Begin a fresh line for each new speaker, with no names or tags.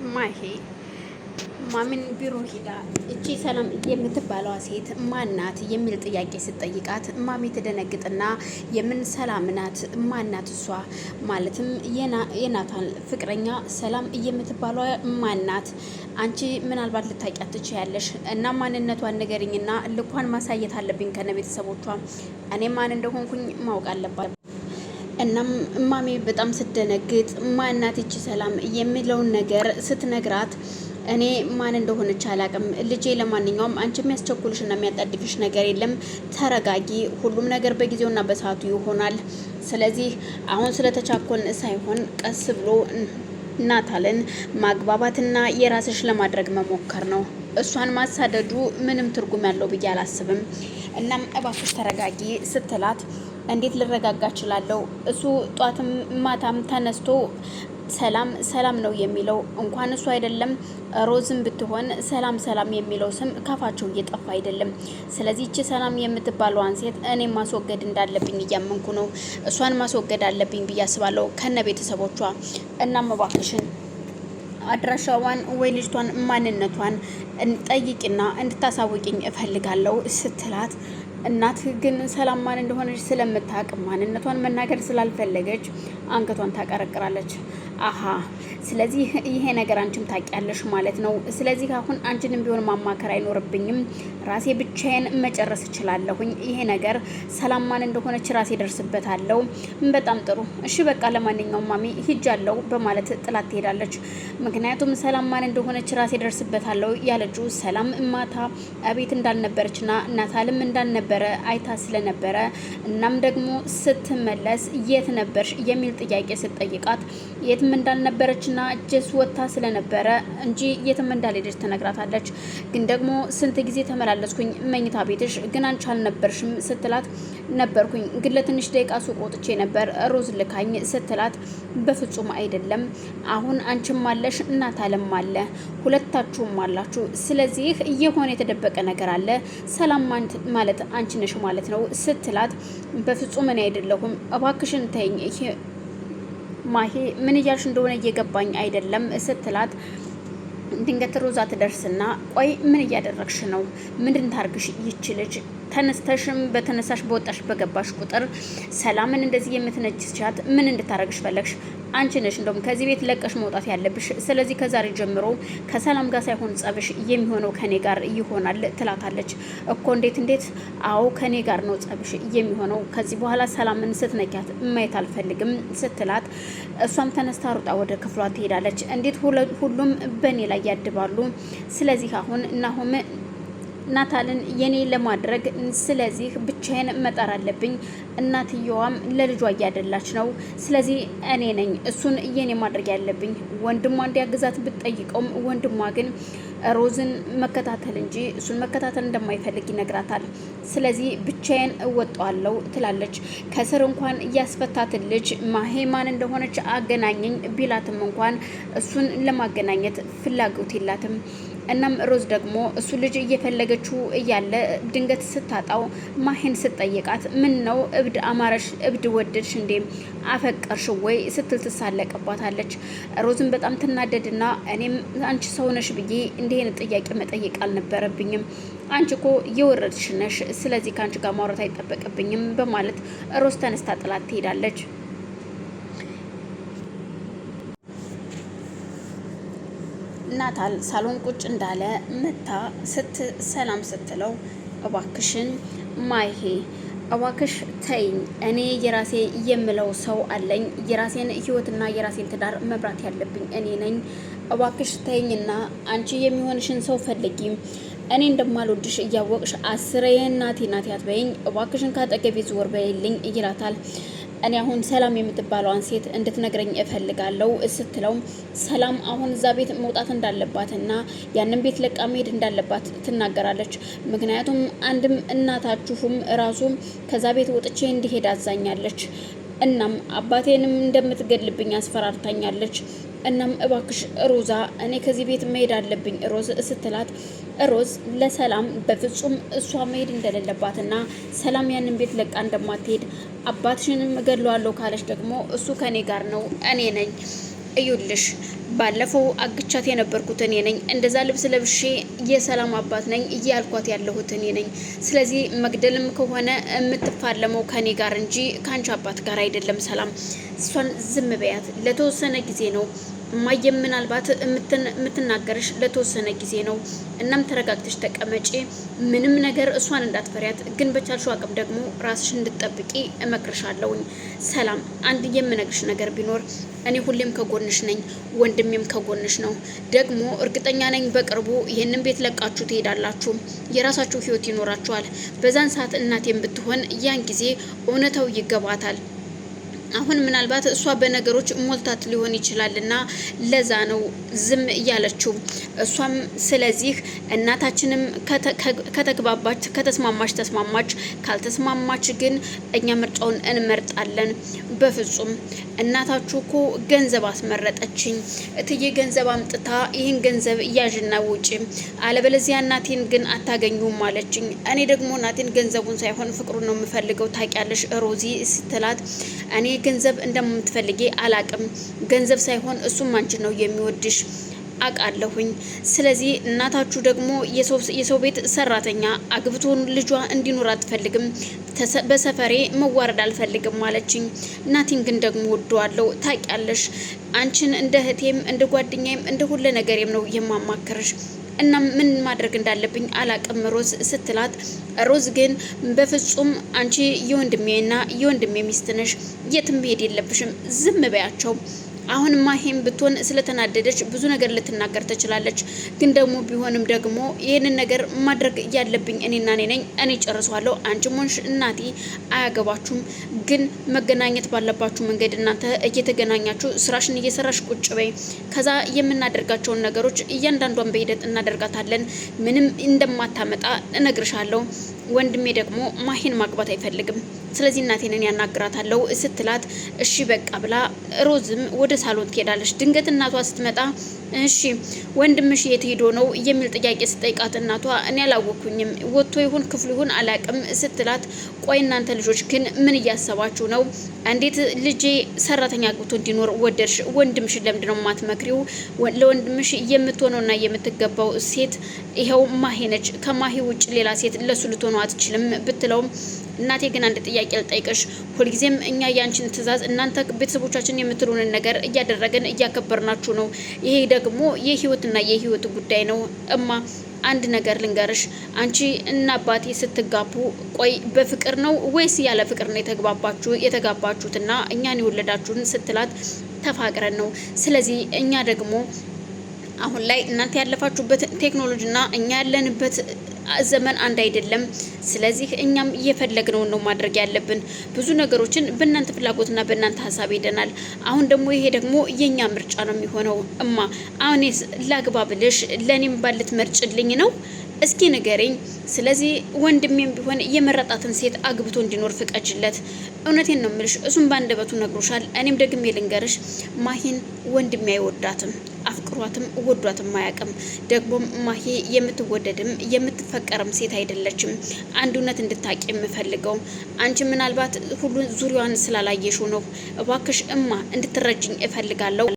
ማሄ ማሚን ቢሮ ሂዳ እቺ ሰላም የምትባለዋ ሴት ማናት የሚል ጥያቄ ስትጠይቃት ማሚ ትደነግጥና የምን ሰላም ናት? ማናት እሷ? ማለትም የናታን ፍቅረኛ ሰላም የምትባለዋ ማናት? አንቺ ምናልባት ልታውቂያት ትችያለሽ እና ማንነቷን ንገሪኝና ልኳን ማሳየት አለብኝ ከነ ቤተሰቦቿ እኔ ማን እንደሆንኩኝ ማወቅ አለባት። እናም ማሚ በጣም ስትደነግጥ ማናት ይቺ ሰላም የሚለውን ነገር ስትነግራት እኔ ማን እንደሆነች አላቅም ልጄ፣ ለማንኛውም አንቺ የሚያስቸኩልሽና የሚያጣድፍሽ ነገር የለም፣ ተረጋጊ፣ ሁሉም ነገር በጊዜውና በሰዓቱ ይሆናል። ስለዚህ አሁን ስለተቻኮልን ሳይሆን ቀስ ብሎ ናታልን ማግባባትና የራስሽ ለማድረግ መሞከር ነው። እሷን ማሳደዱ ምንም ትርጉም ያለው ብዬ አላስብም። እናም እባክሽ ተረጋጊ ስትላት እንዴት ልረጋጋ እችላለሁ? እሱ ጧትም ማታም ተነስቶ ሰላም ሰላም ነው የሚለው። እንኳን እሱ አይደለም ሮዝም ብትሆን ሰላም ሰላም የሚለው ስም ካፋቸው እየጠፋ አይደለም። ስለዚህ እቺ ሰላም የምትባለዋን ሴት እኔ ማስወገድ እንዳለብኝ እያመንኩ ነው። እሷን ማስወገድ አለብኝ ብዬ አስባለሁ ከነ ቤተሰቦቿ። እናም እባክሽን አድራሻዋን ወይ ልጅቷን ማንነቷን ጠይቂና እንድታሳውቂኝ እፈልጋለሁ ስትላት እናት ግን ሰላም ማን እንደሆነች ስለምታውቅ ማንነቷን መናገር ስላልፈለገች አንገቷን ታቀረቅራለች። አሀ ስለዚህ ይሄ ነገር አንቺም ታውቂያለሽ ማለት ነው። ስለዚህ አሁን አንቺንም ቢሆን ማማከር አይኖርብኝም፣ ራሴ ብቻዬን መጨረስ እችላለሁኝ። ይሄ ነገር ሰላም ማን እንደሆነች ራሴ ደርስበታለሁ። በጣም ጥሩ እሺ፣ በቃ ለማንኛውም ማሚ ሂጃለሁ በማለት ጥላት ትሄዳለች። ምክንያቱም ሰላም ማን እንደሆነች ራሴ ደርስበታለሁ ያለችው ሰላም ማታ አቤት እንዳልነበረችና ናታልም እንዳልነበረ አይታ ስለነበረ እናም ደግሞ ስትመለስ የት ነበርሽ የሚል ጥያቄ ስትጠይቃት የትም እንዳልነበረችና ጀስ ወጥታ ስለነበረ እንጂ የትም እንዳልሄደች ትነግራታለች። ግን ደግሞ ስንት ጊዜ ተመላለስኩኝ መኝታ ቤትሽ ግን አንቺ አልነበርሽም ስትላት ነበርኩኝ፣ ግን ለትንሽ ደቂቃ ሱቅ ወጥቼ ነበር ሮዝ ልካኝ ስትላት በፍጹም አይደለም፣ አሁን አንቺም አለሽ ናታልም አለ፣ ሁለታችሁም አላችሁ። ስለዚህ የሆነ የተደበቀ ነገር አለ። ሰላም ማለት አንቺ ነሽ ማለት ነው ስትላት በፍጹም እኔ አይደለሁም፣ እባክሽን ተይኝ ማሄ፣ ምን እያልሽ እንደሆነ እየገባኝ አይደለም ስትላት ድንገት ሮዛ ትደርስና ቆይ ምን እያደረግሽ ነው? ምንድን ታርግሽ ይችልሽ? ተነስተሽም በተነሳሽ በወጣሽ በገባሽ ቁጥር ሰላምን እንደዚህ የምትነጅስቻት ምን እንድታረግሽ ፈለግሽ? አንቺ ነሽ እንደውም ከዚህ ቤት ለቀሽ መውጣት ያለብሽ። ስለዚህ ከዛሬ ጀምሮ ከሰላም ጋር ሳይሆን ጸብሽ የሚሆነው ከኔ ጋር ይሆናል ትላታለች። እኮ እንዴት? አዎ ከኔ ጋር ነው ጸብሽ የሚሆነው። ከዚህ በኋላ ሰላምን ስትነኪያት ማየት አልፈልግም ስትላት እሷም ተነስታ ሩጣ ወደ ክፍሏ ትሄዳለች። እንዴት ሁሉም በእኔ ላይ ያድባሉ? ስለዚህ አሁን ናሆም ናታልን የኔ ለማድረግ ስለዚህ ብቻዬን መጣር አለብኝ። እናትየዋም ለልጇ እያደላች ነው። ስለዚህ እኔ ነኝ እሱን የኔ ማድረግ ያለብኝ። ወንድሟ እንዲያግዛት ብትጠይቀውም ወንድሟ ግን ሮዝን መከታተል እንጂ እሱን መከታተል እንደማይፈልግ ይነግራታል። ስለዚህ ብቻዬን እወጣዋለሁ ትላለች። ከስር እንኳን እያስፈታትን ልጅ ማሄማን እንደሆነች አገናኘኝ ቢላትም እንኳን እሱን ለማገናኘት ፍላጎት የላትም። እናም ሮዝ ደግሞ እሱ ልጅ እየፈለገችው እያለ ድንገት ስታጣው ማሄን ስትጠይቃት ምን ነው እብድ አማረሽ? እብድ ወደድሽ እንዴ? አፈቀርሽ ወይ ስትል ትሳለቅባታለች። ሮዝን በጣም ትናደድና እኔም አንቺ ሰው ነሽ ብዬ እንዲህ አይነት ጥያቄ መጠየቅ አልነበረብኝም፣ አንቺ እኮ የወረድሽ ነሽ፣ ስለዚህ ከአንቺ ጋር ማውራት አይጠበቅብኝም በማለት ሮዝ ተነስታ ጥላት ትሄዳለች። ናታል ሳሎን ቁጭ እንዳለ መታ ሰላም ስትለው እባክሽን ማይሄ እባክሽ ተይኝ፣ እኔ የራሴ የምለው ሰው አለኝ። የራሴን ህይወትና የራሴን ትዳር መብራት ያለብኝ እኔ ነኝ። እባክሽ ተይኝና አንቺ የሚሆንሽን ሰው ፈልጊ። እኔ እንደማልወድሽ እያወቅሽ አስሬ እናቴ ናት አትበይኝ። እባክሽን ካጠገቤ ዞር በይልኝ ይላታል። እኔ አሁን ሰላም የምትባለዋን ሴት እንድትነግረኝ እፈልጋለሁ ስትለው ሰላም አሁን እዛ ቤት መውጣት እንዳለባትና ያንን ቤት ለቃ መሄድ እንዳለባት ትናገራለች። ምክንያቱም አንድም እናታችሁም ራሱ ከዛ ቤት ወጥቼ እንዲሄድ አዛኛለች፣ እናም አባቴንም እንደምትገድልብኝ አስፈራርታኛለች። እናም እባክሽ ሮዛ እኔ ከዚህ ቤት መሄድ አለብኝ ሮዝ ስትላት ሮዝ ለሰላም በፍጹም እሷ መሄድ እንደሌለባትና ሰላም ያንን ቤት ለቃ እንደማትሄድ አባትሽንም እገድለዋለሁ ካለች ደግሞ እሱ ከኔ ጋር ነው እኔ ነኝ እዩልሽ ባለፈው አግቻት የነበርኩት እኔ ነኝ። እንደዛ ልብስ ለብሼ የሰላም አባት ነኝ እያልኳት ያለሁት እኔ ነኝ። ስለዚህ መግደልም ከሆነ የምትፋለመው ከኔ ጋር እንጂ ከአንቺ አባት ጋር አይደለም። ሰላም እሷን ዝም በያት፣ ለተወሰነ ጊዜ ነው እማዬም ምናልባት የምትናገርሽ ለተወሰነ ጊዜ ነው። እናም ተረጋግተሽ ተቀመጪ። ምንም ነገር እሷን እንዳትፈሪያት፣ ግን በቻልሽው አቅም ደግሞ ራስሽ እንድትጠብቂ እመክርሻለሁኝ። ሰላም አንድ የምነግርሽ ነገር ቢኖር እኔ ሁሌም ከጎንሽ ነኝ፣ ወንድሜም ከጎንሽ ነው። ደግሞ እርግጠኛ ነኝ በቅርቡ ይህንን ቤት ለቃችሁ ትሄዳላችሁ፣ የራሳችሁ ህይወት ይኖራችኋል። በዛን ሰዓት እናቴም ብትሆን ያን ጊዜ እውነታው ይገባታል። አሁን ምናልባት እሷ በነገሮች ሞልታት ሊሆን ይችላልና ለዛ ነው ዝም እያለችው እሷም። ስለዚህ እናታችንም ከተግባባች ከተስማማች ተስማማች፣ ካልተስማማች ግን እኛ ምርጫውን እንመርጣለን። በፍጹም እናታችሁ እኮ ገንዘብ አስመረጠችኝ፣ እትዬ ገንዘብ አምጥታ ይህን ገንዘብ እያዥና ውጪ፣ አለበለዚያ እናቴን ግን አታገኙም አለችኝ። እኔ ደግሞ እናቴን ገንዘቡን ሳይሆን ፍቅሩን ነው የምፈልገው ታውቂያለሽ ሮዚ ስትላት፣ እኔ ገንዘብ እንደምትፈልጊ አላቅም። ገንዘብ ሳይሆን እሱም አንቺን ነው የሚወድሽ አውቃለሁኝ። ስለዚህ እናታችሁ ደግሞ የሰው ቤት ሰራተኛ አግብቶ ልጇ እንዲኖር አትፈልግም። በሰፈሬ መዋረድ አልፈልግም ማለችኝ። እናቴን ግን ደግሞ ወደዋለሁ ታውቂያለሽ። አንቺን እንደ እህቴም እንደ ጓደኛዬም እንደ ሁሉ ነገሬም ነው የማማክርሽ እና ምን ማድረግ እንዳለብኝ አላቅም ሮዝ ስትላት፣ ሮዝ ግን በፍጹም አንቺ የወንድሜና የወንድሜ ሚስት ነሽ፣ የትም መሄድ የለብሽም፣ ዝም በያቸው። አሁን ማሄም ብትሆን ስለተናደደች ብዙ ነገር ልትናገር ትችላለች። ግን ደግሞ ቢሆንም ደግሞ ይህንን ነገር ማድረግ ያለብኝ እኔና እኔ ነኝ፣ እኔ ጨርሰዋለሁ። አንቺም ሆንሽ እናቴ አያገባችሁም። ግን መገናኘት ባለባችሁ መንገድ እናንተ እየተገናኛችሁ ስራሽን እየሰራሽ ቁጭ በይ። ከዛ የምናደርጋቸውን ነገሮች እያንዳንዷን በሂደት እናደርጋታለን። ምንም እንደማታመጣ እነግርሻለሁ። ወንድሜ ደግሞ ማሄን ማግባት አይፈልግም። ስለዚህ እናቴንን ያናግራታለሁ ስትላት፣ እሺ በቃ ብላ ሮዝም ወደ ሳሎን ትሄዳለች። ድንገት እናቷ ስትመጣ እሺ ወንድምሽ የት ሄዶ ነው የሚል ጥያቄ ስጠይቃት፣ እናቷ እኔ አላወኩኝም፣ ወጥቶ ይሁን ክፍሉ ይሁን አላቅም ስትላት፣ ቆይ እናንተ ልጆች ግን ምን እያሰባችሁ ነው? እንዴት ልጄ ሰራተኛ አግብቶ እንዲኖር ወደድሽ? ወንድምሽ ለምንድን ነው የማትመክሪው? ለወንድምሽ የምትሆነውና የምትገባው ሴት ይኸው ማሄ ነች። ከማሄ ውጭ ሌላ ሴት ለሱ ልትሆነው አትችልም ብትለውም፣ እናቴ ግን አንድ ጥያቄ ልጠይቅሽ። ሁልጊዜም እኛ ያንቺን ትዕዛዝ እናንተ ቤተሰቦቻችን የምትሉንን ነገር እያደረገን እያከበርናችሁ ነው። ይሄ ደግሞ የህይወትና የህይወት ጉዳይ ነው። እማ አንድ ነገር ልንገርሽ፣ አንቺ እና አባቴ ስትጋቡ ቆይ በፍቅር ነው ወይስ ያለ ፍቅር ነው የተጋባችሁትና እኛን የወለዳችሁን ስትላት፣ ተፋቅረን ነው። ስለዚህ እኛ ደግሞ አሁን ላይ እናንተ ያለፋችሁበት ቴክኖሎጂና እኛ ያለንበት ዘመን አንድ አይደለም። ስለዚህ እኛም እየፈለግነውን ነው ማድረግ ያለብን። ብዙ ነገሮችን በእናንተ ፍላጎትና በእናንተ ሀሳብ ሄደናል። አሁን ደግሞ ይሄ ደግሞ የኛ ምርጫ ነው የሚሆነው። እማ አሁንስ ላግባ ብልሽ ለኔም ባልት መርጭልኝ ነው? እስኪ ንገረኝ። ስለዚህ ወንድሜም ቢሆን የመረጣትን ሴት አግብቶ እንዲኖር ፍቀጅለት። እውነቴን ነው የምልሽ፣ እሱም ባንደበቱ ነግሮሻል። እኔም ደግሜ ልንገርሽ፣ ማሂን ወንድሜ አይወዳትም፣ አፍቅሯትም ወዷትም አያውቅም። ደግሞም ማሂ የምትወደድም የምትፈቀርም ሴት አይደለችም። አንድ እውነት እንድታቂ የምፈልገው አንቺ ምናልባት ሁሉን ዙሪያዋን ስላላየሽው ነው። እባክሽ እማ እንድትረጅኝ እፈልጋለሁ።